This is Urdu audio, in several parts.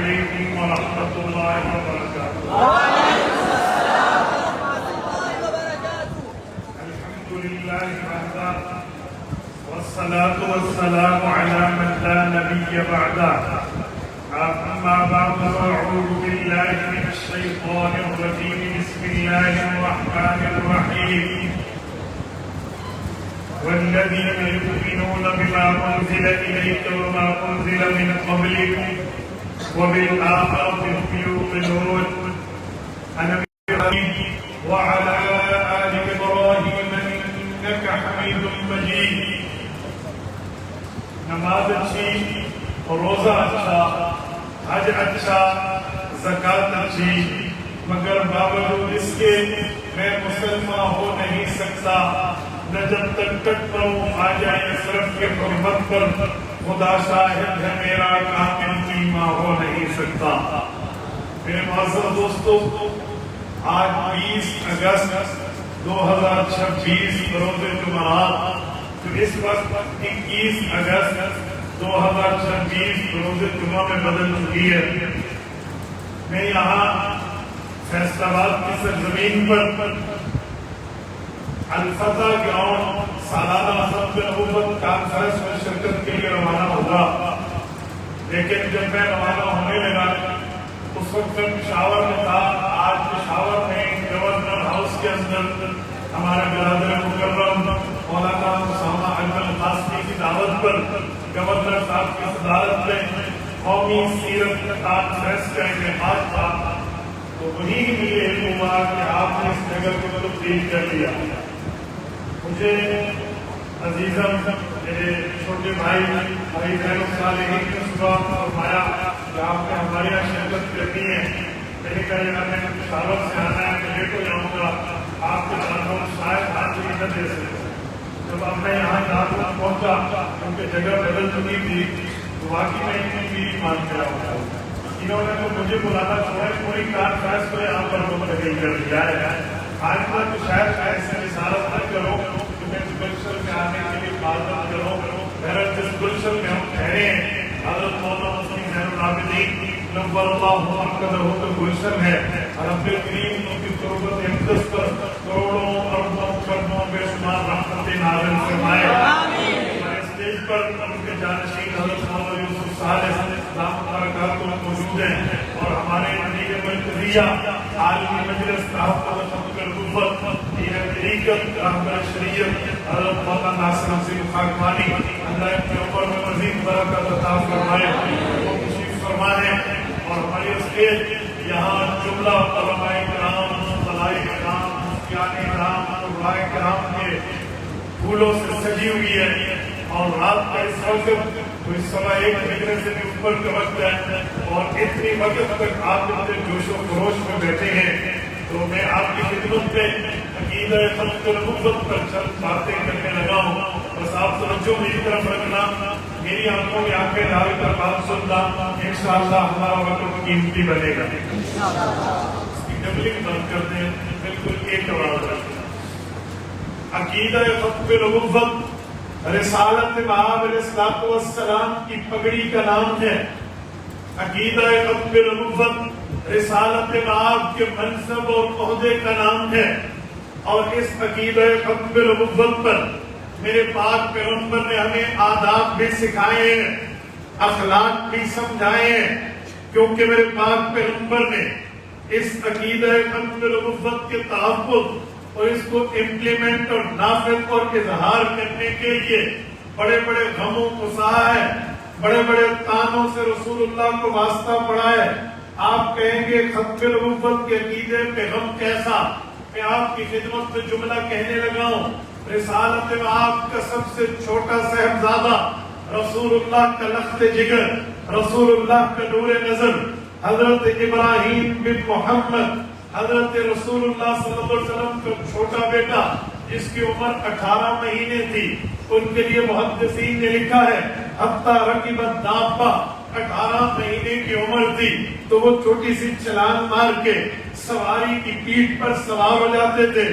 علیکم ورحمۃ اللہ وبرکاتہ۔ الحمد للہ وحدہ والصلاة والسلام علی من لا نبی بعدہ۔ اما بعد فاعوذ باللہ من الشیطان الرجیم، بسم اللہ الرحمن الرحیم۔ والذین یؤمنون بما انزل الیک وما انزل من قبلک وبالآخرة هم يوقنون۔ وعلى آل إبراهيم إنك حميد مجيد۔ نماز اچھی، روزہ اچھا، حج اچھا، زکوٰۃ اچھی، مگر باوجود اس کے میں مسلمان ہو نہیں سکتا نہ جب تک کٹ پڑوں خواجہ اشرف کے حرمت پر۔ خدا شاہد ہے میرا کامل ایمان ہو نہیں سکتا۔ میرے معزز دوستو، آج 20 اگست 2026 بروز جمعرات، تو اس وقت 21 اگست 2026 بروز جمعہ میں بدل چکی ہے۔ میں یہاں فیصل آباد کی سرزمین پر الفتح گراؤنڈ سالانہ ختم نبوت کانفرنس میں شرکت کے لیے روانہ ہوگا، لیکن جب میں روانہ ہونے لگا اس وقت میں پشاور میں تھا۔ آج پشاور میں گورنر ہاؤس کے اندر ہمارے برادر مکرم مولانا اسامہ اجمل قاسمی کی دعوت پر گورنر صاحب کی صدارت میں قومی سیرت کانفرنس کا انعقاد تھا، تو وہیں مجھے علم ہوا کہ آپ نے اس جگہ کو تبدیل کر لیا۔ مجھے عزیزم میرے چھوٹے بھائی زین الصالحین نے صبح فرمایا کہ آپ نے ہمارے یہاں شرکت کرنی ہے۔ میں نے کہا یار میں پشاور سے آنا ہے، میں لیٹ ہو جاؤں گا، آپ کے ساتھ شاید حاضری نہ دے سکتے۔ جب اب میں یہاں پہنچا کیونکہ جگہ بدل چکی تھی، تو واقعی میں اتنی بھی مان گیا ہوں۔ انہوں نے تو مجھے بلانا چھوڑا، پوری کانفرنس کو یہاں پر منتقل کر دیا ہے۔ آج تک تو شاید ایسے رسالت نہ کرو کہ میں اس گلشن میں آنے کے لیے معذرت کرو۔ میرا جس گلشن میں ہم ٹھہرے ہیں حضرت مولانا مفتی زین العابدین نور اللہ مرکزہ کا گلشن ہے۔ رب کریم ان کی قربت اقدس پر کروڑوں اربوں کروڑوں بے شمار رحمتیں نازل فرمائے۔ ہمارے اسٹیج پر ان کے جانشین حضرت مولانا یوسف صالح دامت برکاتہ موجود ہیں، اور ہمارے امیر مرکزیہ عالمی مجلس تحفظ القوت دین طریقت رہبر شریعت حضرت مولانا ناصر حسین خاکوانی، اللہ اپنے عمر میں مزید برکت عطا فرمائے، وہ تشریف فرما ہے۔ اور ہماری اسٹیج یہاں جملہ علماء کرام، فضلاء کرام، مفتیان کرام، قرراء کرام کے پھولوں سے سجی ہوئی ہے، اور رات کا اس وقت کوئی 1:15 بجنے سے بھی اوپر کا وقت ہے، اور اتنی وقت تک آپ اتنے جوش و خروش میں بیٹھے ہیں۔ تو میں آپ کی خدمت میں عقیدہ خلق نبوت پر چند باتیں کرنے لگا ہوں، بس آپ توجہ میری طرف رکھنا، میری آنکھوں میں آنکھیں ڈال کر بات سننا، انشاءاللہ ہمارا وقت قیمتی بنے گا۔ اس کی ڈبلنگ بند کر دیں، بالکل ایک آواز رکھیں۔ عقیدہ خلق نبوت رسالت مآب علیہ السلام کی پگڑی کا نام ہے۔ عقیدہ خلق نبوت رسالت مآب کے منصب اور عہدے کا نام ہے، اور اس عقیدہ خلق نبوت پر میرے پاک پیغمبر نے ہمیں آداب بھی سکھائے ہیں، اخلاق بھی سمجھائے ہیں، کیونکہ میرے پاک پیغمبر نے اس عقیدہ خلق نبوت کے تحفظ اور اس کو امپلیمنٹ اور نافذ اور اظہار کرنے کے لیے بڑے بڑے غموں کو سہا ہے، بڑے بڑے تانوں سے رسول اللہ کو واسطہ پڑا ہے۔ آپ کہیں گے ختم نبوت کے عقیدے پہ غم کیسا؟ میں آپ کی خدمت میں جملہ کہنے لگا ہوں۔ رسالت مآب کا سب سے چھوٹا صاحبزادہ، رسول اللہ کا لخت جگر، رسول اللہ کا نور نظر، حضرت ابراہیم بن محمد، حضرت رسول اللہ صلی اللہ علیہ وسلم کا چھوٹا بیٹا جس کی عمر 18 مہینے تھی، ان کے لیے محدثین نے لکھا ہے حتی رکبت دابہ، 18 مہینے کی عمر تھی تو وہ چھوٹی سی چھلانگ مار کے سواری کی پیٹھ پر سوار ہو جاتے تھے۔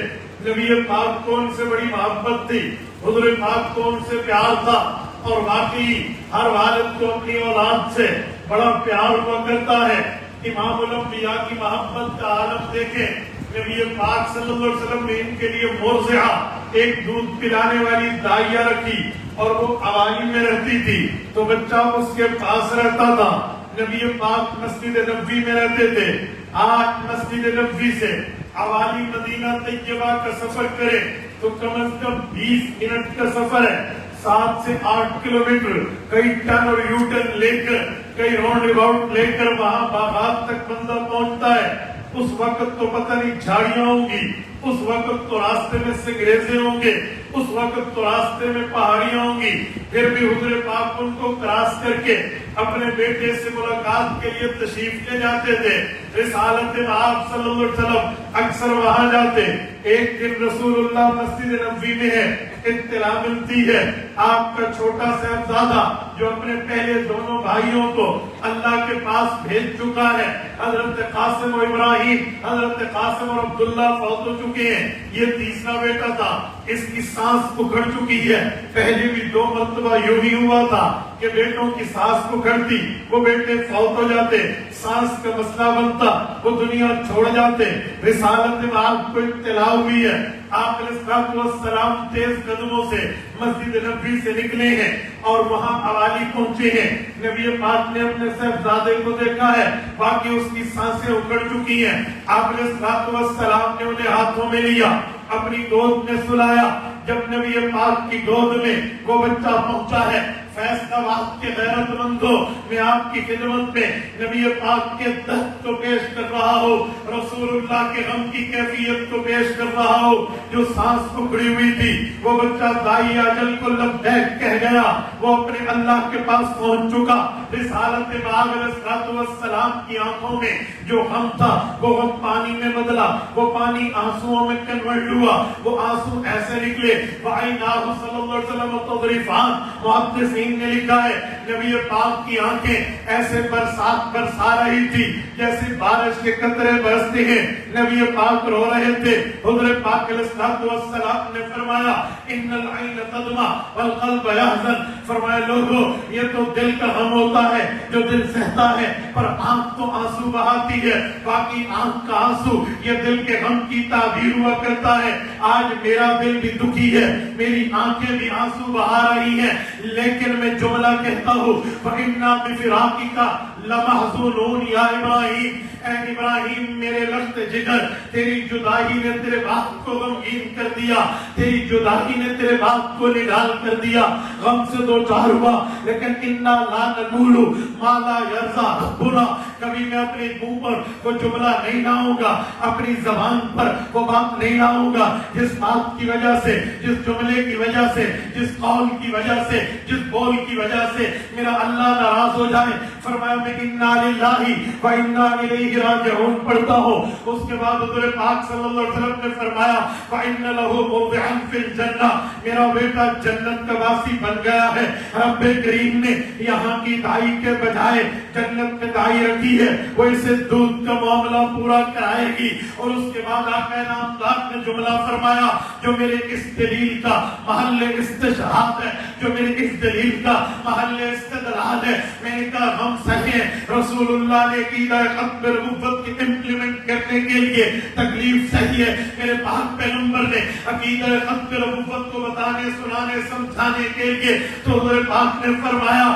نبی پاک کو ان سے بڑی محبت تھی، حضور پاک کو ان سے پیار تھا، اور واقعی ہر والد کو اپنی اولاد سے بڑا پیار ہوا کرتا ہے۔ امام الانبیاء کی محبت کا عالم دیکھیں، نبی پاک صلی اللہ علیہ وسلم نے ان کے لیے مرضعہ، ایک دودھ پلانے والی دائیا رکھی اور وہ عوالی میں رہتی تھی تو بچہ اس کے پاس رہتا تھا۔ نبی پاک مسجد نبوی میں رہتے تھے۔ آج مسجد نبوی سے عوالی مدینہ طیبہ کا سفر کرے تو کم از کم 20 منٹ کا سفر ہے، 7 سے 8 کلومیٹر، کئی ٹرن اور یو ٹرن لے کر، کئی راؤنڈ اباؤٹ لے کر وہاں باغات تک بندہ پہنچتا ہے۔ اس وقت تو پتہ نہیں جھاڑیاں ہوں گی، اس وقت تو راستے میں سنگریزے ہوں گے، اس وقت تو راستے میں پہاڑیاں ہوں گی، پھر بھی حضور پاک ان کو کراس کر کے اپنے بیٹے سے ملاقات کے لیے تشریف لے جاتے تھے۔ رسالت آپ صلی اللہ علیہ وسلم اکثر وہاں جاتے۔ ایک دن رسول اللہ مسجد نبوی میں ہے، اطلاع ملتی ہے آپ کا چھوٹا صاحبزادہ جو اپنے پہلے دونوں بھائیوں کو اللہ کے پاس بھیج چکا ہے، حضرت قاسم و ابراہیم، حضرت قاسم اور عبداللہ فوت ہو چکے ہیں، یہ تیسرا بیٹا تھا، اس کی سانس اکھڑ چکی ہے۔ پہلے بھی 2 مرتبہ یوں ہی ہوا تھا کہ بیٹوں کی سانس اکھڑتی، وہ بیٹے فوت ہو جاتے، سانس کا مسئلہ بنتا، وہ دنیا چھوڑ جاتے۔ رسالت میں آپ کو اطلاع ہوئی ہے، آپ علیہ السلام تیز قدموں سے مسجد نبوی سے نکلے ہیں اور وہاں عوالی پہنچے ہیں۔ نبی پاک نے اپنے صاحبزادے کو دیکھا ہے، باقی اس کی سانسیں اکھڑ چکی ہیں۔ آپ علیہ السلام نے انہیں ہاتھوں میں لیا، اپنی گود میں سلایا۔ جب نبی پاک کی گود میں وہ بچہ پہنچا ہے، فیصلہ وقت کے غیرت مندوں، میں آپ کی خدمت میں نبی پاک کے درد کو پیش کر رہا ہوں، رسول اللہ کے غم کی کیفیت کو پیش کر رہا ہوں۔ جو سانس اکھڑی ہوئی تھی، وہ بچہ دائی اجل کو لبیک کہہ گیا، وہ اپنے اللہ کے پاس پہنچ چکا۔ رسالت پاک علیہ السلام کی آنکھوں میں جو غم تھا، وہ غم پانی میں بدلا، وہ پانی آنسوؤں میں کنورٹ ہوا، وہ آنسو ایسے نکلے۔ وَعَيْنَاهُ صلی اللہ علیہ وسلم تضرفان، محدثین نے لکھا ہے نبی پاک کی آنکھیں ایسے برسا رہی تھی جیسے بارش کے قطرے برستے ہیں۔ نبی پاک رو رہے تھے۔ حضور پاک علیہ السلام نے فرمایا ان العین تدمع والقلب یحزن، فرمایا لوگوں یہ تو دل کا غم ہوتا ہے جو دل سہتا ہے، پر آنکھ تو آنسو بہاتی ہے، باقی آنکھ کا آنسو یہ دل کے غم کی تعبیر ہوا کرتا ہے۔ آج میرا دل بھی دکھی ہے، میری آنکھیں بھی آنسو بہا رہی ہیں، لیکن میں جملہ کہتا ہوں فَإِنَّا بِفِرَاقِكَ لَمَحْزُونُونَ یا ابراہیم، اے ابراہیم میرے لشت جگر، تیری جدائی نے تیرے باپ کو غمگین کر دیا، تیری جدائی نے تیرے باپ کو نڈال کر دیا، غم سے دو چار ہوا، لیکن اِنَّا لَا نَقُولُ مَا لَا يَرْضَىٰ رَبُّنَا، کبھی میں اپنے منہ پر وہ جملہ نہیں لاؤں گا، اپنی زبان پر وہ بات نہیں لاؤں گا جس بات کی وجہ سے، جس جملے کی وجہ سے، جس قول کی وجہ سے، جس بول کی وجہ سے میرا اللہ ناراض ہو جائے۔ فرمایا میں اِنَّا لِلَّهِ وَإِنَّا إِلَيْهِ راجعون پڑھتا ہوں۔ اس کے بعد حضور پاک صلی اللہ علیہ وسلم نے فرمایا فَإِنَّ لَهُ مُوضِعًا فِي الْجَنَّةِ، میرا بیٹا جنت کا واسی بن گیا ہے۔ رب کریم نے یہاں کی دائی کے بجائے جنت میں دائی رکھی ہے، وہ اسے دودھ کا معاملہ پورا کرائے گی۔ اور اس کے بعد آقا نامدار نے جملہ فرمایا جو میرے اس دلیل کا محل استشہاد ہے، جو میرے اس دلیل کا محل استدلال ہے۔ میں نے کہا غم سہے، رسول اللہ نے عقیدہ ختم نبوت کی امپلیمنٹ کرنے کے لیے تکلیف سہی ہے، میرے پاک پیغمبر نے عقیدہ ختم نبوت کو بتانے سنانے سمجھانے کے لیے تو حضور پاک نے فرمایا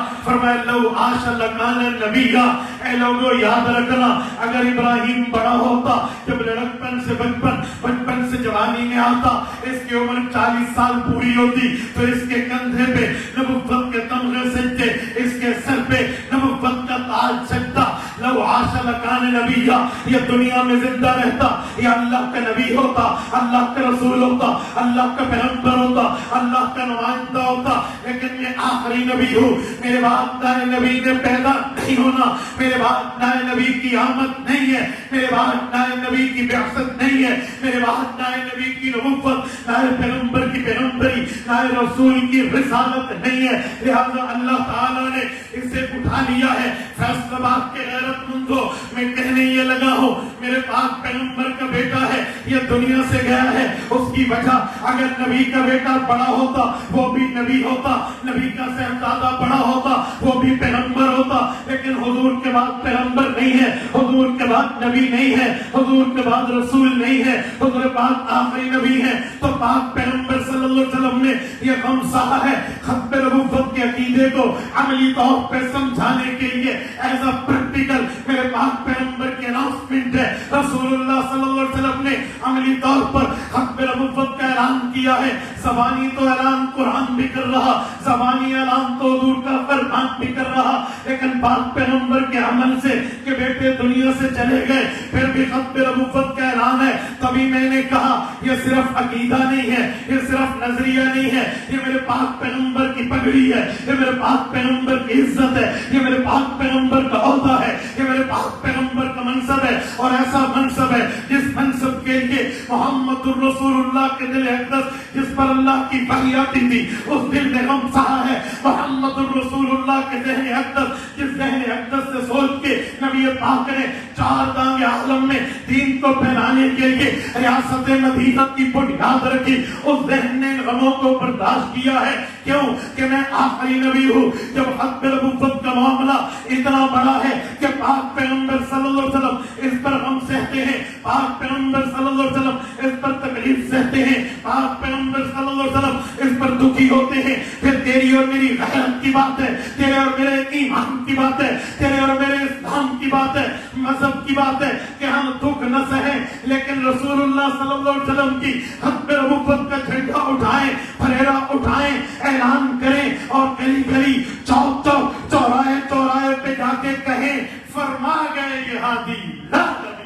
لو عاش لکان نبیہ، اے لوگوں یاد رکھنا اگر ابراہیم بڑا ہوتا، جب لڑکپن سے بچپن سے جوانی میں آتا، اس کی عمر 40 سال پوری ہوتی تو اس کے کندھے پہ نبوت کے تمغے سجتے، اس کے سر پہ نبوت کا تاج سجتا۔ لو عاش لکان نبیہ، یہ دنیا میں زندہ رہتا، یہ اللہ کا نبی ہوتا، اللہ کا رسول ہوتا، اللہ کا پیغمبر ہوتا، اللہ کا نمائندہ ہوتا، لیکن میں آخری نبی ہوں، میرے بعد نئے نبی نے پیدا نہیں ہونا، میرے بعد نئے نبی کی آمد نہیں ہے، میرے بعد نئے نبی کی بعثت نہیں ہے، میرے بعد نئے نبی کی نبوت، نئے پیغمبر کی پیغمبری، نئے رسول کی رسالت نہیں ہے، لہذا اللہ تعالیٰ نے اسے اٹھا لیا ہے۔ فیصلہ باد کے غیرت مندوں میں کہنے یہ لگا ہوں، میرے میرے پاک پیغمبر کا بیٹا ہے یہ دنیا سے گیا ہے، اس کی وجہ اگر نبی کا بیٹا بڑا ہوتا وہ بھی نبی ہوتا، نبی کا صاحبزادہ بڑا ہوتا وہ بھی پیغمبر ہوتا، لیکن حضور کے بعد پیغمبر نہیں ہے، حضور کے بعد نبی نہیں ہے، حضور کے بعد رسول نہیں ہے، حضور پاک آخری نبی ہے۔ تو پاک پیغمبر صلی اللہ علیہ وسلم نے یہ غم سہا ہے ختم نبوت کے عقیدے کو عملی طور پہ سمجھانے کے لیے ایز اے پریکٹیکل میرے پاک پیغمبر کی اناؤنسمنٹ ہے۔ رسول اللہ صلی اللہ علیہ وسلم نے عملی طور پر ختم نبوت کا اعلان کیا ہے۔ زبانی تو اعلان قرآن بھی کر رہا، زبانی اعلان تو حضور کا فرمان بھی کر رہا، لیکن پاک پیغمبر کے عمل سے کہ بیٹے دنیا سے چلے گئے پھر بھی ختم نبوت کا اعلان ہے۔ تبھی میں نے کہا یہ صرف عقیدہ نہیں ہے، یہ صرف نظریہ نہیں ہے، یہ میرے پاک پیغمبر کی پگڑی ہے، یہ میرے پاک پیغمبر کی عزت ہے، یہ میرے پاک پیغمبر کا عہدہ ہے، یہ میرے پاک پیغمبر کا منصب ہے، اور ایسا منصب ہے جس منصب کے لیے محمد الرسول اللہ کے دل اقدس جس پر اللہ کی وحی آتی تھی اس دل نے غم سہا ہے۔ محمد الرسول اللہ کے ذہن اقدس جس ذہن اقدس سے سوچ کے نبی پاک نے چار دانگ عالم میں دین کو پھیلانے کے لیے ریاست مدینہ کی بنیاد رکھی، اس ذہن نے غموں کو برداشت کیا ہے۔ کیوں کہ میں آخری نبی ہوں۔ جب ختم نبوت کا معاملہ اتنا بڑا ہے کہ پاک پیغمبر صلی اللہ علیہ وسلم اس پر غم سہتے ہیں، پاک پیغمبر صلی اللہ علیہ وسلم اس پر تکلیف سہتے ہیں، پاک پیغمبر صلی اللہ علیہ وسلم اس پر دکھی ہوتے ہیں، پھر تیری اور میری غیرت کی بات ہے، تیرے اور میرے ایمان کی بات ہے، تیرے اور میرے اسلام کی بات ہے، مذہب کی بات ہے کہ ہم دکھ نہ سہیں لیکن رسول اللہ صلی اللہ علیہ وسلم کی ختم نبوت کا جھنڈا اٹھائیں، پھریرا اٹھائیں، اعلان کریں اور گلی گلی چوک چوک چوراہے چوراہے پہ جا کے کہیں فرما گئے یہ ہادی لا نبی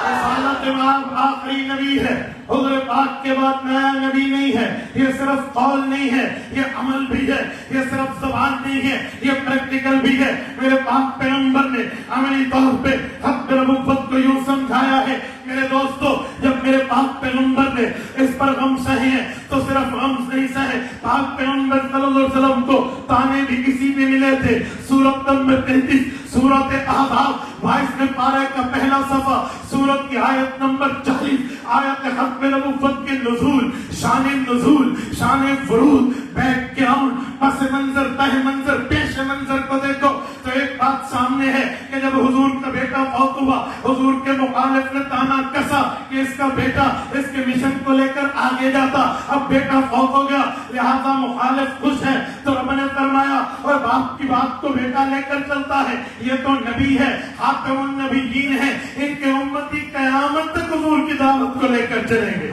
رسالت امام آخری نبی ہے، حضور پاک کے بعد نیا نبی نہیں ہے۔ یہ صرف قول نہیں ہے، یہ عمل بھی ہے، یہ صرف زبان نہیں ہے، یہ پریکٹیکل بھی ہے۔ میرے پاک پیغمبر نے عملی طور پہ ختم نبوت کو یوں سمجھایا ہے۔ میرے دوستو جب میرے پاک پیغمبر نے اس پر غم سہے ہیں تو صرف غم نہیں سہے، پاک پیغمبر صلی اللہ علیہ وسلم کو تانے بھی کسی میں ملے تھے۔ سورت نمبر 33 سورت احزاب 22 پارے کا پہلا صفحہ، سورت کی آیت نمبر 40، آیت ختم نبوت کے نزول، شان ورود، بیک گراؤنڈ، پس منظر، تہ منظر، پیش منظر کو دیکھو تو ایک بات سامنے ہے کہ جب حضور کا بیٹا فوت ہوا حضور کے مخالف نے تانا کسا کہ اس کا بیٹا اس کے مشن کو لے کر آگے جاتا، اب بیٹا فوت ہو گیا لہذا مخالف خوش ہے، تو رب نے فرمایا اور باپ کی بات کو بیٹا لے کر چلتا ہے، یہ تو نبی ہے، خاتم النبیین ہے، ان کے امتی قیامت تک حضور کی دعوت کو لے کر چلیں گے۔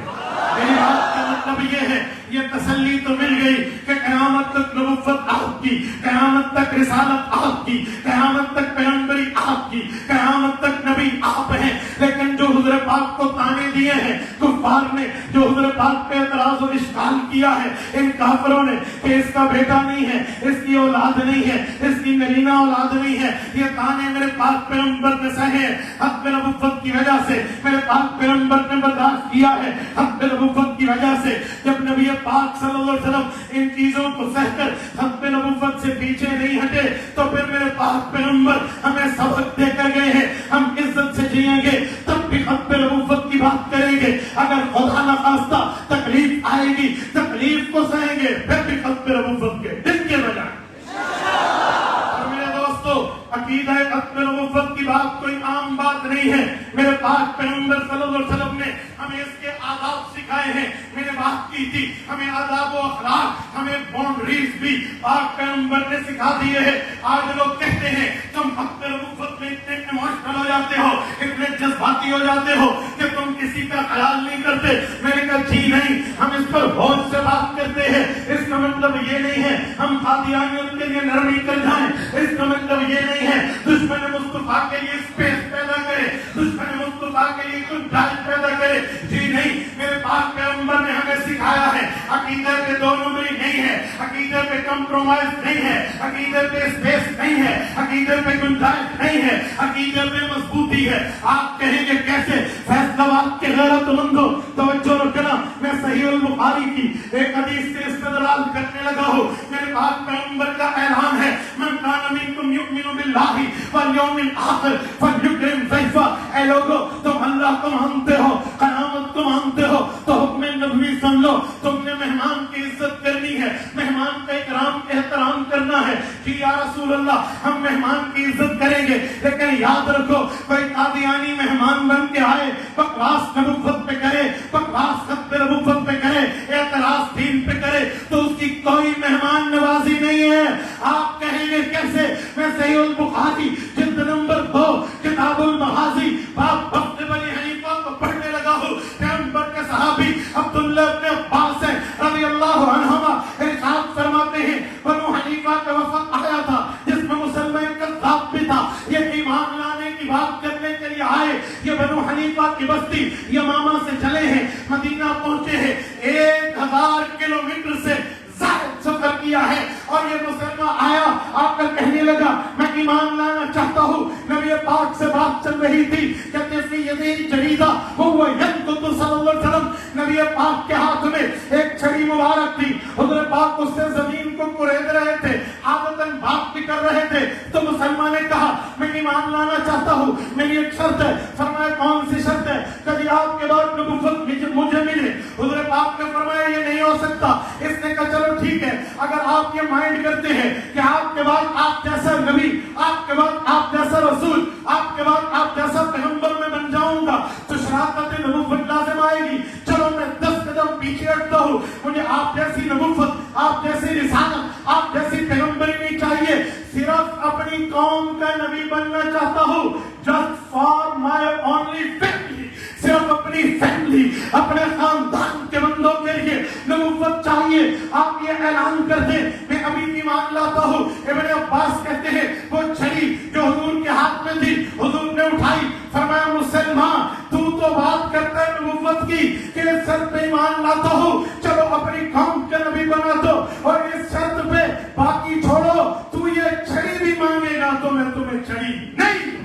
میری بات کا مطلب یہ ہے، یہ تسلی تو مل گئی کہ قیامت تک نبوت آپ کی، قیامت تک رسالت آپ کی، قیامت تک پیغمبری آپ کی، قیامت تک نبی آپ ہیں، لیکن جو حضور پاک کو تانے دیے ہیں کفار نے، جو حضور پاک پہ اعتراض و اشکال کیا ہے ان کافروں نے کہ اس کا بیٹا نہیں ہے، اس کی اولاد نہیں ہے، اس کی نرینہ اولاد نہیں ہے، یہ تانے میرے پاک پیغمبر نے سہے ختم نبوت کی وجہ سے، میرے پاک پیغمبر نے برداشت کیا ہے ختم نبوت کی وجہ سے۔ جب نبی پاک صلی اللہ علیہ وسلم ان چیزوں کو سہ کر ختم نبوت سے پیچھے نہیں ہٹے تو پھر میرے پاک پیغمبر ہمیں سبق دے کر گئے ہیں، ہم عزت سے جئیں گے تب بھی ختم نبوت کی بات کریں گے، اگر خدا نخواستہ تکلیف آئے گی تکلیف کو سہیں گے پھر بھی ختم نبوت کے دن کے بجائے۔ اور میرے دوستو عقیدہ ختم نبوت کی بات کوئی عام بات نہیں ہے، میرے پاک پیغمبر صلی اللہ علیہ وسلم نے ہمیں اس کے آداب سکھائے ہیں، میں نے بات کی تھی ہمیں آداب و اخلاق، ہمیں باؤنڈریز بھی پاک پیغمبر نے سکھا دیے ہیں۔ آج لوگ کہتے ہیں تم ختم نبوت میں اتنے ایموشنل ہو جاتے ہو، اتنے جذباتی ہو جاتے ہو کہ تم کسی کا خیال نہیں کرتے، میں نے کہا جی نہیں، ہم اس پر غور سے بات کرتے ہیں، اس کا مطلب یہ نہیں ہے ہم قادیانیوں کے لیے نرمی کر جائیں، اس کا مطلب یہ نہیں ہے دشمن مصطفیٰ کے لیے اسپیس پیدا کرے، دشمن مصطفیٰ کے لیے گنجائش پیدا کرے، جی نہیں، میرے پاک پیغمبر نے ہمیں سکھایا ہے عقیدے پہ دو نمبری نہیں ہے، عقیدے پہ کمپرومائز نہیں ہے، عقیدے پہ اسپیس نہیں ہے، عقیدے پہ گنجائش نہیں ہے، عقیدے پہ مضبوطی ہے۔ آپ کہیں گے کیسے؟ فیصل آباد کے غیرت مندوں توجہ رکھنا، میں صحیح البخاری کی ایک حدیث سے استدلال کرنے لگا ہوں، میرے پاک پیغمبر کا اعلان ہے من کان منکم یؤمن باللہ والیوم الآخر فلیکرم مجرم ضعیفہ، اے لوگو تم اللہ کو مانتے ہو، قیامت کو مانتے ہو تو حکم نبوی سن لو، تم نے مہمان کی عزت کرنی ہے، مہمان کا احترام کرنا ہے کہ یا رسول اللہ ہم مہمان کی عزت کریں گے، لیکن یاد رکھو کوئی قادیانی مہمان بن کے آئے، بکواس نبوت پہ کرے، بکواس خط نبوت پہ کرے، اعتراض دین پہ کرے تو اس کی کوئی مہمان نوازی نہیں ہے۔ آپ کہیں گے کیسے؟ میں صحیح البخاری جلد نمبر 2 کتاب المغازی باب وقت بنی حنیفہ کو پڑھنے لگا ہوں، پیغمبر کے صحابی عبداللہ ابن عباس رضی اللہ عنہما ارشاد فرماتے ہیں بنو حنیفہ کا وفد آیا تھا جس میں مسلمان کذاب بھی تھا، یہ ایمان لانے کی بات کرنے کے لیے آئے، یہ بنو حنیفہ کی بستی یمامہ سے چلے ہیں، مدینہ پہنچے ہیں، 1000 کلومیٹر سے زائد سفر کیا ہے، اور یہ مسلمان آیا آ کر کہنے لگا میں ایمان لانا چاہتا ہوں۔ نبی پاک سے بات چل رہی تھی، کہتے فی یدی جریدہ وہ ینقط صلی اللہ علیہ وسلم، نبی پاک کے ہاتھ میں ایک چھڑی مبارک تھی، حضور پاک اس سے زمین کو کرید رہے تھے، عادتاً بات بھی کر رہے تھے، تو مسلمان نے کہا میں ایمان لانا چاہتا ہوں، میری ایک شرط ہے۔ فرمایا کون سی شرط ہے؟ کبھی آپ کے بعد نبوت مجھے ملے۔ حضور پاک نے فرمایا یہ نہیں ہو سکتا۔ اس نے کہا چلو ٹھیک ہے، اگر آپ یہ مائنڈ کرتے ہیں کہ آپ کے بعد آپ جیسا نبی، آپ کے بعد آپ جیسا رسول، آپ کے بعد آپ جیسا پیغمبر میں بن جاؤں گا تو شراکت نبوت لازم آئے گی۔ چلو میں 10 قدم پیچھے ہٹتا ہوں، مجھے آپ جیسی نبوت، آپ جیسی رسالت، آپ جیسی پیغمبری نہیں چاہیے، صرف اپنی قوم کا نبی بننا چاہتا ہوں، just for my only family، صرف اپنی فیملی، اپنے خاندان کے بندوں کے لیے نبوت چاہیے۔ آپ یہ اعلان کر دیں میں ابھی ایمان لاتا ہوں۔ ابن عباس کہتے ہیں وہ چھڑی جو حضور کے ہاتھ میں تھی حضور نے اٹھائی، فرمایا مسلمان تو بات کرتا ہے نبوت کی کہ اس شرط پہ ایمان لاتا ہوں، چلو اپنی قوم کا نبی بنا دو، اور اس شرط پہ باقی چھوڑو، تو یہ چھڑی بھی مانگے گا تو میں تمہیں چھڑی نہیں دوں۔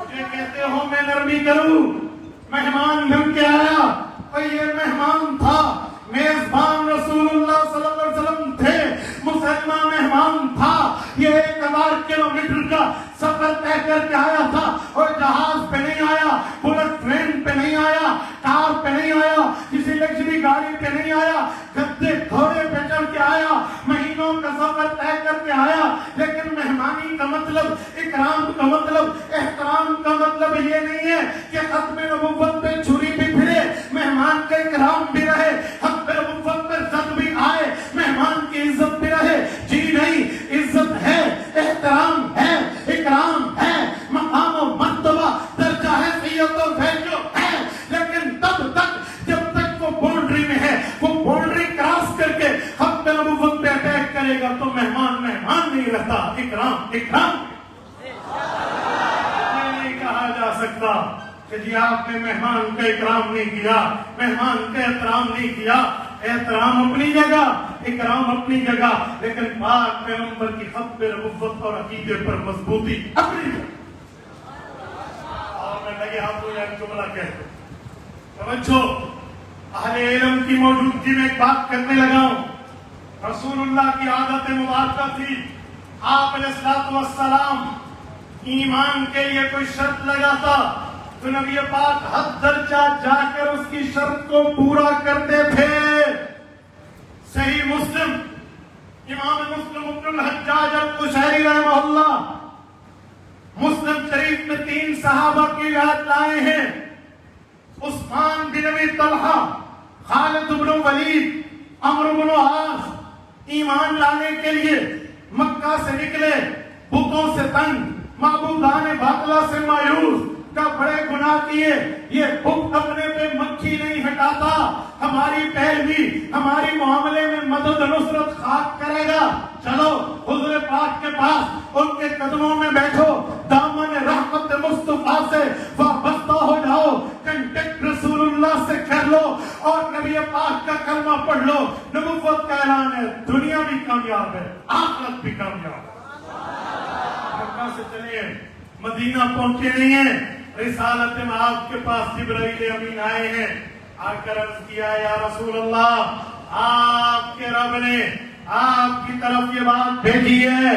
مجھے کہتے ہو میں نرمی کروں، مہمان بن کے آیا، اور یہ مہمان تھا، میزبان رسول اللہ صلی اللہ علیہ وسلم تھے، مسلمان مہمان تھا، یہ 1000 کلومیٹر کا سفر طے کر کے آیا تھا، اور جہاز پہ نہیں آیا، بلٹ ٹرین پہ نہیں آیا، کار پہ نہیں آیا، کسی لگژری گاڑی پہ نہیں آیا، گدے گھوڑے پہ چڑھ کے آیا، مہینوں کا سفر طے کر کے آیا۔ لیکن مہمانی کا مطلب، اکرام کا مطلب، احترام کا مطلب یہ نہیں ہے کہ ختم نبوت پہ چھری بھی پھرے، مہمان کا اکرام بھی رہے، ختم نبوت پہ زد بھی آئے، مہمان کی عزت بھی رہے۔ جی نہیں، عزت ہے، احترام ہے، اکرام ہے، مقام و مرتبہ، درجہ ہے، سید و ویلیو ہے، لیکن تب تک جب تک وہ باؤنڈری میں ہے، وہ باؤنڈری کراس کر کے ختم نبوت پہ اٹیک کرے گا تو مہمان مہمان نہیں رہتا، اکرام اکرام نہیں کہا جا سکتا کہ جی آپ نے مہمان کا اکرام نہیں کیا، مہمان کا احترام نہیں کیا۔ احترام اپنی جگہ، اکرام اپنی جگہ، لیکن پاک پیغمبر کی ختم نبوت اور عقیدے پر مضبوطی اپنی جگہ۔ اور میں لگے ہاتھوں یا جملہ کہہ دوں، توجہ، اہل علم کی موجودگی میں ایک بات کرنے لگا ہوں۔ رسول اللہ کی عادت مبارکہ تھی، آپ علیہ الصلوۃ والسلام ایمان کے لیے کوئی شرط لگاتا تو نبی پاک حد درجہ جا کر اس کی شرط کو پورا کرتے تھے۔ صحیح مسلم، امام مسلم ابن الحجاج القشیری رحمہ اللہ مسلم شریف میں 3 صحابہ کی روایت لائے ہیں، عثمان بن ابی طلحہ، خالد بن ولید، عمرو بن عاص، ایمان لانے کے لیے مکہ سے نکلے، بتوں سے تنگ، معبودان باطلہ سے مایوس، کا بڑے گناہ کیے۔ یہ بت اپنے پہ مکھی نہیں ہٹاتا، ہماری پیروی، ہماری معاملے میں مدد نصرت خاک کرے گا، چلو حضور پاک کے پاس ان کے قدموں میں بیٹھو، دامن رحمت مصطفیٰ سے وابستہ ہو جاؤ، کنٹیکٹ رسول اللہ سے کر لو، اور نبی پاک کا کلمہ پڑھ لو۔ نبوت کا اعلان ہے، دنیا بھی کامیاب ہے، آخرت بھی کامیاب ہے۔ مکہ سے چلے، مدینہ پہنچے نہیں ہیں، رسالت میں آپ کے پاس جبرائیل امین آئے ہیں، آ کر عرض کیا یا رسول اللہ، آپ کے رب نے آپ کی طرف یہ بات بھیجی ہے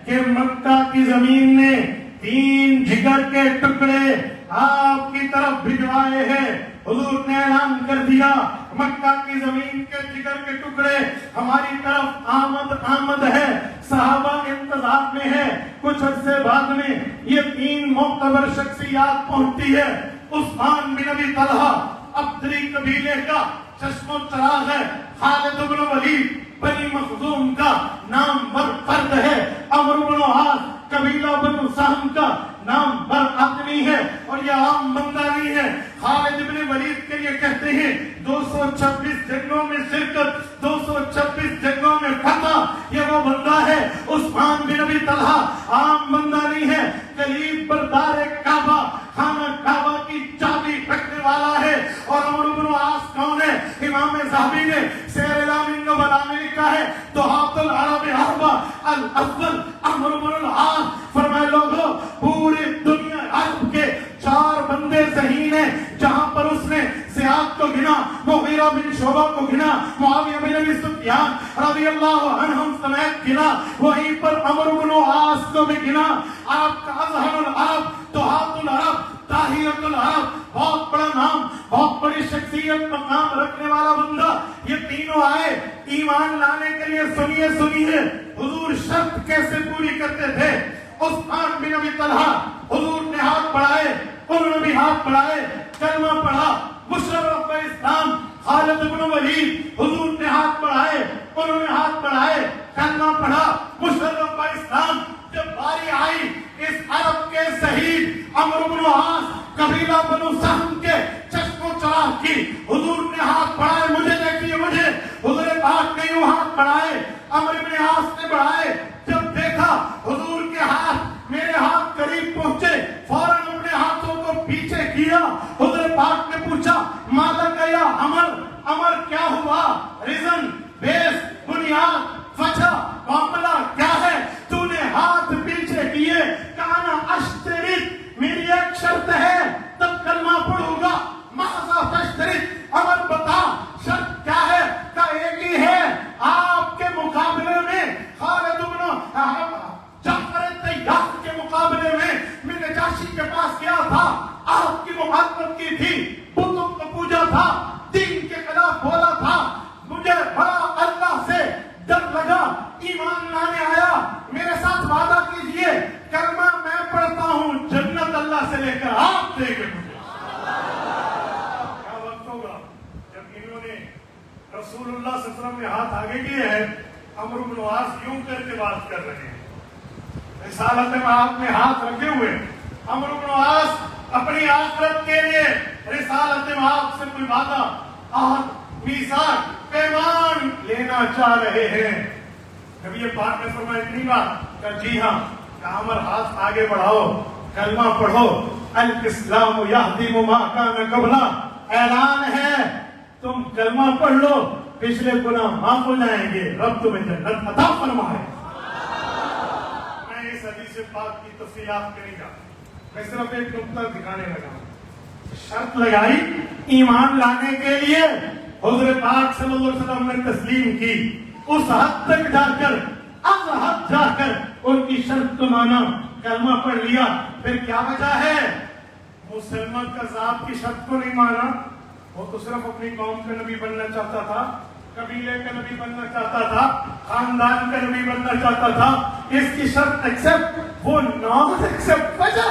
کہ مکہ کی زمین نے 3 جگر کے ٹکڑے آپ کی طرف بھجوائے ہیں. حضور نے اعلان کر دیا مکہ کی زمین کے جگر کے ٹکڑے ہماری طرف آمد ہے. صحابہ انتظار میں ہے. کچھ عرصے بعد میں یہ 3 معتبر شخصیات پہنچتی ہے. عثمان بن ابی طلحہ عبدری قبیلے کا چشم و چراغ ہے. خالد بن ولید بنی مخزوم کا نامور فرد ہے. عمرو بن عاص قبیلہ بنو سہم کا نام بر آدمی ہے اور یہ عام بندہ نہیں ہے. خالد بن ولید کے لیے کہتے ہیں 226 جنگوں میں شرکت، 226 جنگوں میں فتح، یہ وہ بندہ ہے. عثمان بن ابی طلحہ عام بندہ نہیں ہے. قریب بردار کعبہ، خانہ کعبہ کی چابی رکھنے والا ہے. اور عمرو بن عاص کون ہے؟ امام ذہبی نے سیر اعلام النبلاء میں لکھا ہے دہات العرب اربع الاول عمرو بن العاص. فرمائے لوگوں پوری دنیا عرب کے 4 بندے ذہین ہیں. جہاں پر اس نے زیاد کو گنا، مغیرہ بن شعبہ کو گنا، معاویہ بن ابی سفیان رضی اللہ عنہم سمیت گنا، وہیں پر عمرو بن عاص کو بھی گنا. عرب کا اظہر العرب، دہات العرب، طاہرۃ العرب، بہت بڑا نام، بہت بڑی شخصیت، مقام رکھنے والا بندہ. یہ تینوں آئے ایمان لانے کے لیے. سنیے حضور شرط کیسے پوری کرتے تھے. عثمان بن ابی طلحہ حضور نے ہاتھ بڑھائے، انہوں نے بھی ہاتھ بڑھائے، کلمہ پڑھا، مشرف اسلام. خالد بن ولید حضور نے ہاتھ بڑھائے، انہوں نے ہاتھ بڑھائے، کلمہ پڑھا، مشرف اسلام. جب باری آئی اس عرب کے شہید عمرو بن عاص قبیلہ بنو سہم کے چشم و چراغ کی، حضور نے ہاتھ بڑھائے. مجھے دیکھیے، مجھے حضور پاک نے یوں ہاتھ بڑھائے، عمرو بن عاص نے بڑھائے. جب دیکھا حضور کے ہاتھ میرے ہاتھ قریب پہنچے، فوراً اپنے ہاتھوں کو پیچھے کیا. حضور پاک نے پوچھا مالک یا عمر کیا ہوا؟ ریزن، بیس، بنیاد، وجہ، معاملہ کیا ہے؟ تو نے ہاتھ پیچھے کیے. کانا اشترط، میری ایک شرط ہے تب کلمہ پڑھوں گا. ماذا تشترط؟ عمر بتا شرط کیا ہے؟ کا ایک ہی ہے، آپ کے مقابلے میں خالد بن جعفر طیار کے مقابلے میں نجاشی کے پاس گیا تھا، آپ کی مخالفت کی تھی، بتوں کو پوجا تھا، دین کے خلاف بولا تھا. مجھے بڑا اللہ سے ڈر لگا، ایمان لانے آیا. میرے ساتھ وعدہ کیجئے کلمہ میں پڑھتا ہوں، جنت اللہ سے لے کر آپ دے گے مجھے. کیا وقت ہوگا جب انہوں نے رسول اللہ صلی اللہ علیہ وسلم نے ہاتھ آگے کیے ہیں. عمرو بن عاص یوں کر کے بات کر رہے ہیں، رسالت میں آپ نے ہاتھ رکھے ہوئے. عمرو بن عاص اپنی آخرت کے لیے رسالت میں آپ سے کوئی وعدہ، عہد، میثاق، پیمان لینا چاہ رہے ہیں. نبی پاک نے فرمایا اتنی بات کہ جی ہاں. کہ عمر ہاتھ آگے بڑھاؤ، کلمہ پڑھو. الاسلام یہدم ما کان قبلہ، اعلان ہے تم کلمہ پڑھ لو، پچھلے گناہ معاف ہو جائیں گے، رب تمہیں جنت عطا فرمائے. میں اس حدیث پاک کی تفصیلات کریں گا، میں صرف ایک نقطہ دکھانے لگا. شرط لگائی ایمان لانے کے لیے، حضور پاک صلی اللہ علیہ وسلم نے تسلیم کی. اس حد تک جا کر، از حد جا کر ان کی شرط کو مانا، کلمہ پڑھ لیا. پھر کیا وجہ ہے؟ مسلمان کا ذات کی شرط کو نہیں مانا. وہ تو صرف اپنی قوم کا نبی بننا چاہتا تھا، قبیلے کا نبی بننا چاہتا تھا، خاندان کا نبی بننا چاہتا تھا. اس کی شرط ایکسپٹ، وہ نان ایکسپٹ. وجہ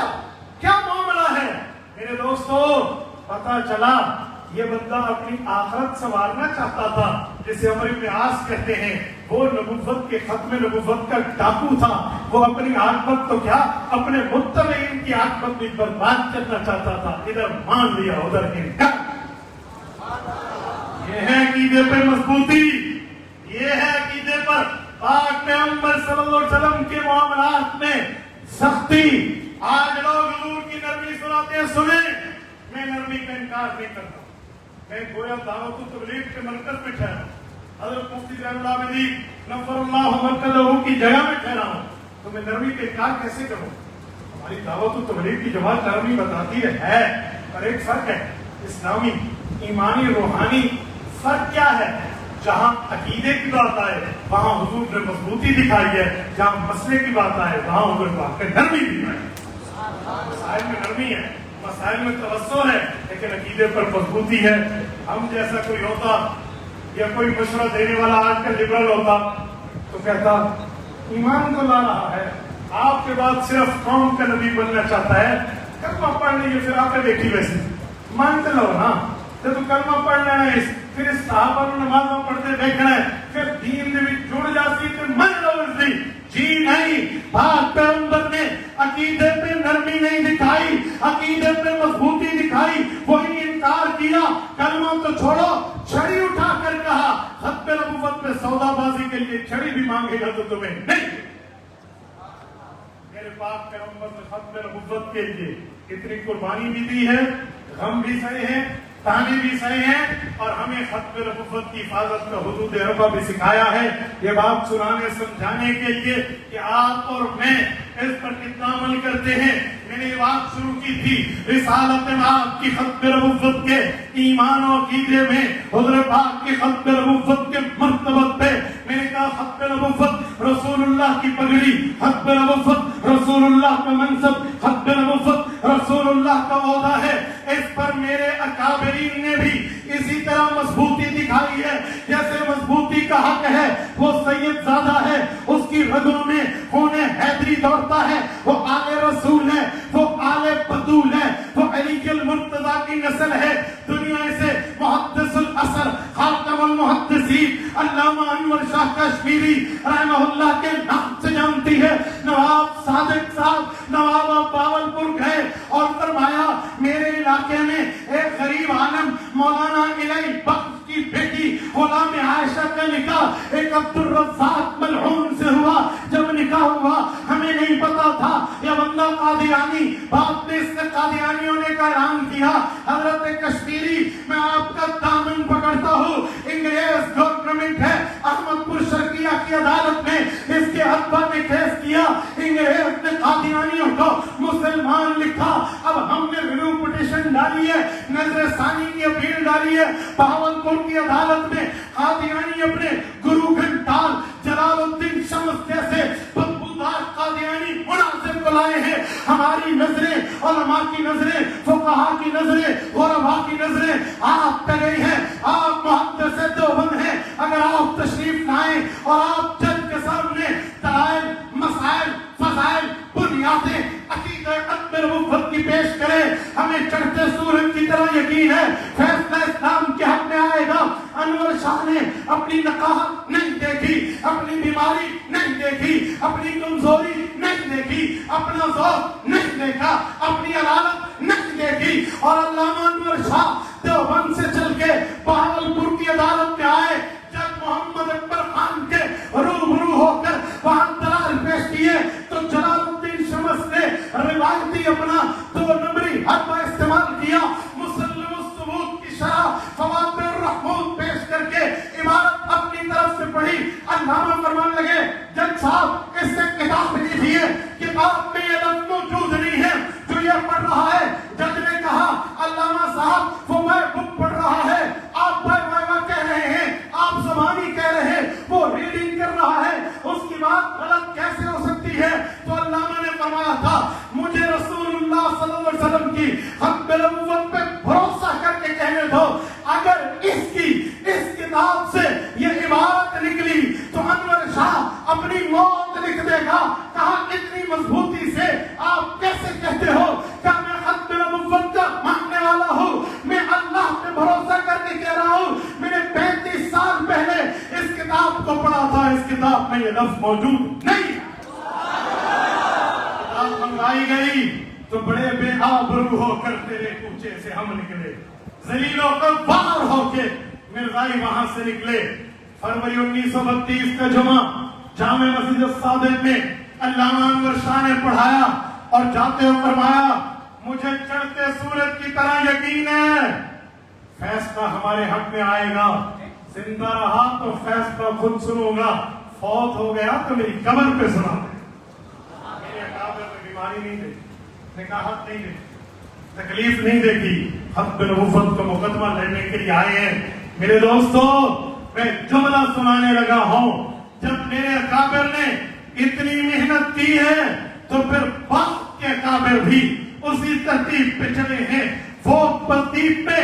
کیا معاملہ ہے؟ میرے دوستو پتا چلا یہ بندہ اپنی آخرت سنوارنا چاہتا تھا، جسے عمرو بن عاص کہتے ہیں. وہ نبوت کے ختم نبوت کا ڈاکو تھا. وہ اپنی عاقبت تو کیا، اپنے متبعین کی عاقبت بھی برباد کرنا چاہتا تھا. ادھر مان لیا، ادھر انکار. یہ ہے عقیدے پہ مضبوطی، یہ ہے عقیدے پر پاک پیغمبر صلی اللہ علیہ وسلم کے معاملات میں سختی. آج لوگ حضور کی نرمی سناتے ہیں، سنیں، میں نرمی کا انکار نہیں کرتا. میں گویا دعوت و تبلیغ کے مرکز میں ٹھہرا ہوں، حضرت مفتی زین اللہ مدی نفر اللہ مرکزہ کی جگہ میں ٹھہرا ہوں، تو میں نرمی کا انکار کیسے کروں؟ ہماری دعوت و تبلیغ کی جماعت نرمی بتاتی ہے، پر ایک فرق ہے، اسلامی، ایمانی، روحانی. فرق کیا ہے؟ جہاں عقیدے کی بات آئے وہاں حضور نے مضبوطی دکھائی ہے، جہاں مسئلے کی بات آئے وہاں حضور پاک نے نرمی دکھائی ہے۔ مسائل میں نرمی ہے، مسائل میں توسل ہے، لیکن عقیدے پر مضبوطی ہے۔ ہم جیسا کوئی ہوتا یا کوئی مشورہ دینے والا آج کل لبرل ہوتا تو کہتا ایمان تو لا رہا ہے، آپ کے بعد صرف قوم کا نبی بننا چاہتا ہے، کلمہ پڑھ لیجیے پھر آپ نے دیکھی ویسے مانتے لو نا، جب کلمہ پڑھ لینا ہے پھر اس صحابہ نے نمازوں پڑھتے دیکھنا ہے، پھر دین میں جڑ جاتی پھر من لو اس دی جی نہیں۔ پاک پیغمبر نے عقیدے پہ نرمی نہیں دکھائی، عقیدے پہ مضبوطی دکھائی، وہی انکار کیا، کلمہ تو چھوڑو، چھڑی اٹھا کر کہا ختم نبوت میں سودا بازی کے لیے چھڑی بھی مانگے گا تو تمہیں نہیں۔ میرے پاک پیغمبر نے ختم نبوت کے لیے اتنی قربانی بھی دی ہے، غم بھی سہے ہیں، تانے بھی سہے ہیں، اور ہمیں ختم نبوت کی حفاظت کا حدود اربع بھی سکھایا ہے۔ یہ بات سنانے سمجھانے کے لیے کہ آپ اور میں اس پر کتنا عمل کرتے ہیں۔ میں نے یہ بات شروع کی تھی رسالت آپ کی ختم نبوت کے ایمان و عقیدے میں، حضور پاک کی ختم نبوت کے مرتبت پہ میں نے کہا ختم نبوت رسول اللہ کی پگڑی، ختم نبوت رسول اللہ کا منصب، ختم نبوت رسول اللہ کا عہدہ ہے۔ اس پر میرے اکابرین نے بھی اسی طرح مضبوطی دکھائی ہے، جیسے مضبوطی کا حق ہے وہ سید زادہ ہے، اس کی رگوں میں خون حیدری دوڑتا ہے، وہ آل رسول ہے، وہ آل بطول ہے، وہ علی المرتضیٰ کی نسل ہے۔ دنیا سے محدث الاثر خاتم المحدثین علامہ انور شاہ کشمیری رحمہ اللہ کے نام سے جانتی ہے۔ نواب صادق صاحب نواب باولپور گئے اور فرمایا میرے علاقے میں ایک غریب عالم مولانا الہی بخش کی بیٹی غلام عائشہ کا نکاح ایک عبد الرزاق ملعون سے ہوا۔ جب نکاح ہوا ہمیں نہیں پتا تھا یہ بندہ قادیانی، باپ نے اس سے قادیانی ہونے کا اعلان کیا۔ حضرت کشمیری میں آپ کا دامن پکڑتا ہوں، انگریز گورنمنٹ ہے احمد پور شرقیہ کی عدالت میں اس کے ابا نے کیس کیا، انگریز نے قادیانیوں کو مسلمان لکھا۔ اب ہم نے ریویو پٹیشن ڈالی ہے، نظر ثانی کی اپیل ڈالی ہے بہاولپور کی عدالت میں۔ قادیانی اپنے گرو گھنٹال جلال الدین شمس جیسے بدبودار قادیانی مناظر کو لائے ہیں۔ ہماری نظریں علماء کی نظریں، فقہاء کی نظریں، غرباء کی نظریں آپ پہ گئی ہیں۔ آپ محدث دیوبند ہیں، اگر آپ تشریف لائیں اور آپ جج کے سامنے دلائل، مسائل، فضائل، بنیادیں عقیدہ ختم نبوت کی پیش کریں، ہمیں چڑھتے سورج کی طرح یقین ہے فیصلہ اسلام کے حق میں آئے گا۔ انور شاہ نے اپنی نقاہت نہیں دیکھی، اپنی بیماری نہیں دیکھی، اپنی کمزوری نہیں دیکھی، اپنا ذوق نہیں دیکھا، اپنی عدالت نہیں دیکھی، اور علامہ انور شاہ دیوبند سے چل کے بہاولپور کی عدالت میں آئے۔ جب محمد اکبر خان کے روبرو ہو کر وہاں دلائل پیش کیے تو جلال الدین شمس نے روایتی اپنا 2 نمبری حربہ استعمال کیا، مسلم الثبوت کی شرح فواتح الرحمود پیش کر کے عبارت اپنی طرف سے پڑھی۔ علامہ فرمان لگے جج صاحب اس سے کتاب لکھیے، کتاب میں یہ لفظ موجود نہیں ہے جو یہ پڑھ رہا ہے۔ جج نے کہا علامہ صاحب وہ میں بک پڑھ رہا ہے، آپ بھائی کہہ رہے ہیں، آپ زبانی کہہ رہے ہیں، وہ ریڈنگ کر رہا ہے، اس کی بات غلط کیسے ہو سکتی ہے؟ تو علامہ نے فرمایا تھا مجھے رسول اللہ صلی اللہ علیہ وسلم کی ختم نبوت پہ بھروسہ کر کے کہنے دو، اگر اس کتاب سے یہ عبارت نکلی تو انور شاہ اپنی موت لکھ دے گا۔ کہا اتنی مضبوطی سے آپ کیسے کہتے ہو کہ میں ختم نبوت کا ماننے والا ہوں، میں اللہ پہ بھروسہ کر کے کہہ رہا ہوں، میں نے 35 سال پہلے اس کتاب کو پڑھا تھا، اس کتاب میں یہ لفظ موجود نہیں۔ کتاب منگائی گئی تو بڑے بے آبرو ہو کر تیرے کوچے سے ہم نکلے، ذلیل و غبار ہو کے مرزائی وہاں سے نکلے۔ فروری 1932 کا جمعہ جامع مسجد الصادق میں علامہ انور شاہ نے پڑھایا اور جاتے ہوئے فرمایا مجھے چڑھتے سورج کی طرح یقین ہے فیصلہ ہمارے حق میں آئے گا، زندہ رہا تو فیصلہ خود سنوں گا، فوت ہو گیا تو میری قبر پہ سنا دے۔ میرے اکابر میں بیماری نہیں دیکھی، نکاحت نہیں دیکھی، تکلیف نہیں دیکھی، ختم نبوت کا مقدمہ لڑنے کے لیے آئے ہیں۔ میرے دوستو میں جملہ سنانے لگا ہوں. جب میرے اکابر نے اتنی محنت کی ہے تو پھر باپ کے اکابر بھی اسی ترتیب پہ چلے ہیں. وہ ترتیب پہ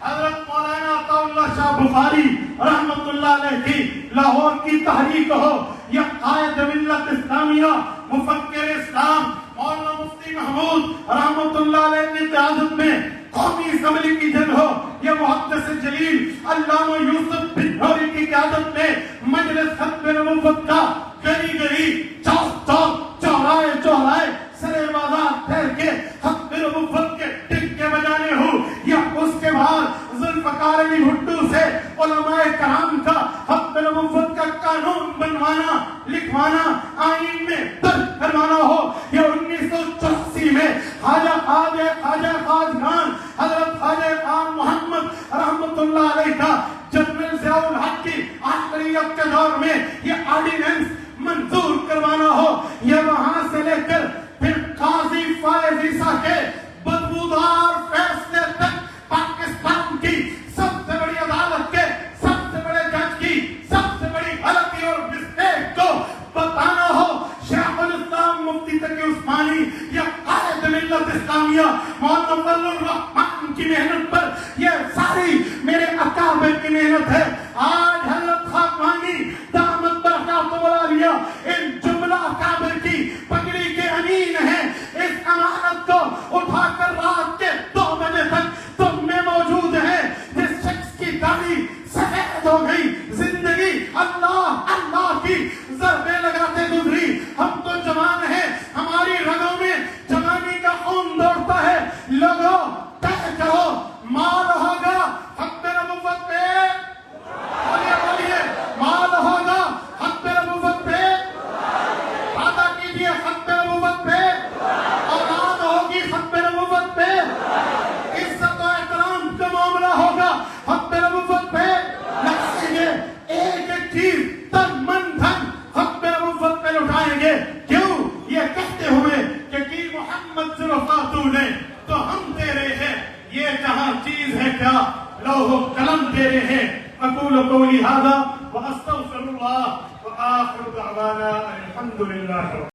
حضرت مولانا عطا اللہ شاہ بخاری رحمت اللہ علیہ کی لاہور کی تحریک ہو یا قائد ملت اسلامیہ مفکر اسلام مولانا مفتی محمود رحمت اللہ علیہ کی قیادت میں قومی اسمبلی کی جنگ ہو یا محدث جلیل علامہ یوسف بن نوری کی قیادت میں مجلس ختم نبوت کا گلی گلی چوک چوک چوراہے چوراہے سرے بازار ٹھہر کے ختم نبوت کے ٹکے بجانے ہو یا اس کے بعد ذوالفقار علی بھٹو سے علماء کرام کا ختم نبوت کا قانون بنوانا لکھوانا آئین میں درج کروانا ہو یا 1984 میں خواجہ خواج خان حضرت خواجہ خان محمد رحمت اللہ علیہ کا جنرل ضیاء الحق کی آخریت کے دور میں یہ آرڈیننس منظور کروانا ہو یا وہاں سے لے کر پھر قاضی فائز عیسیٰ کے بدبودار فیصلے تک پاکستان کی سب سے بڑی عدالت کے سب سے بڑے جج کی سب سے بڑی غلطی اور مسٹیک کو بتانا ہو شیخ الاسلام مفتی تقی عثمانی یا قائد ملت اسلامیہ مولانا فضل الرحمان کی محنت پر یہ ساری میرے اکابر کی محنت ہے. آج حضرت خاقانی دامت برکاتہ العالیہ ان جملہ اکابر کی پگڑی کے امین ہیں. اس امانت کو اٹھا کر رات کے 2 بجے تک تم میں موجود ہیں. جس شخص کی داڑھی سفید ہو گئی زندگی اللہ اللہ کی ضربے لگاتے گزری. ہم تو جوان ہیں ہماری رگوں میں جوانی کا خون دوڑتا ہے. لوگوں طے کرو مال ہوگا ختم نبوت پہ بولیے مال ہوگا ختم نبوت پہ وعدہ کیجیے ختم نبوت پہ اولاد ہوگی ختم نبوت پہ عزت و احترام کا معاملہ ہوگا ختم نبوت پہ لگائیں گے ایک ایک چیز تن من دھن ختم نبوت پہ لٹائیں گے. کیوں یہ کہتے ہوئے کہ کی محمد سے وفا تو نے تو ہم تیرے ہیں. یہ جہاں چیز ہے کیا لوح و قلم تیرے ہیں. اقول قولی ھذا واستغفر اللہ وآخر دعوانا الحمد للہ.